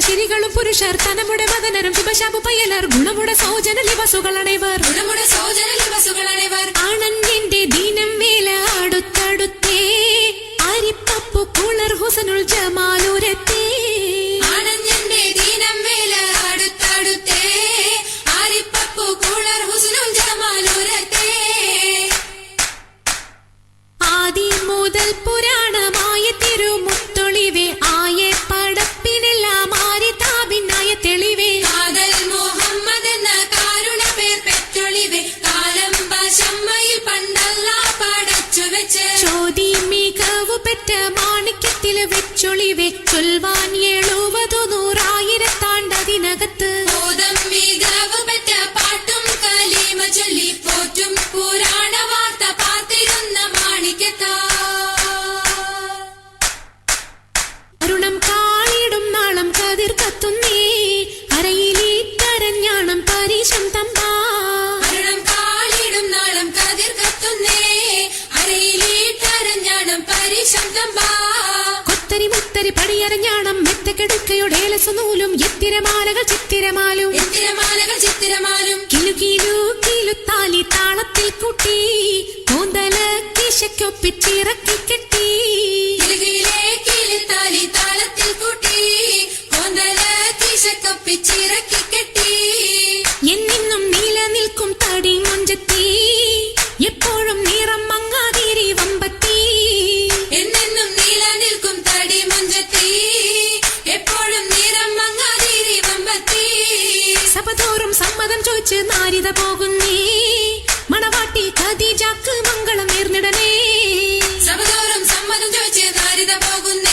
ശരികളും പുരുഷർ തനമുടെ മദനരും ശുഭശാപു പയ്യലർ ഗുണമുടെ സൗജന ലിവസുകളണൈവർ ആണന്റെ ദീനം വേല അടുത്തടുത്തേ അരിപ്പപ്പു കുളർ ഹുസനുൽ ജമാലൂരത്തേ ആണന്റെ ദീനം വേല അടുത്തടുത്തേ അരിപ്പപ്പു കുളർ ഹുസനുൽ ജമാലൂരത്തേ ആദി മുതൽ പുരാണമായ തിരുമുത്തൊളിവേ ആയെ പടപ്പിനെല്ലാം ആരിതാപിന്നായ തെളിവേ കാതൽ മുഹമ്മദ് എന്ന കാരുണ പേർ പെറ്റൊളിവേ കാലം പശമ്മയിൽ പണ്ടല്ല പടച്ചു വെച്ച് ചോദി മികവു പെറ്റ മാണിക്യത്തിൽ വെച്ചൊളിവേ ചൊൽവാൻ 70,100,000 ബോധം മികവു പെറ്റ പാട്ടും കലീമ ചൊല്ലി പോറ്റും പുരാണ വാർത്ത പാത്തിരുന്ന മാണിക്യത്താ അരുണം കാളിടും നാളം കതിർ കത്തുന്നേ അരയിലേ കരഞ്ഞാണം പരീശം തമ്പാ അരുണം കാളിടും നാളം കതിർ കത്തുന്നേ അരയിലേ കരഞ്ഞാണം പരീശം തമ്പാ കൊത്തരി മുത്തരി പടിയരഞ്ഞാണം മെത്തക്കെടുക്കയുടെ ഏലസുനൂലും എത്തിരമാലകൾ ചിത്തിരമാലും കിലുകിലുത്താലി താളത്തിൽ കൂട്ടി കൂന്തല കിശയ്ക്കൊപ്പിച്ചിറക്കി കെട്ടി താളത്തിൽ കൂട്ടി കൊന്തല കിശക്കൊപ്പിച്ചിറക്കി സമ്മതം ചോദിച്ച് നാരിത പോകുന്നേ മണവാട്ടി ഖദീജക്ക് മംഗളം നേർന്നിടനേ സഭതോറും സമ്മതം ചോദിച്ച് നാരിത പോകുന്നേ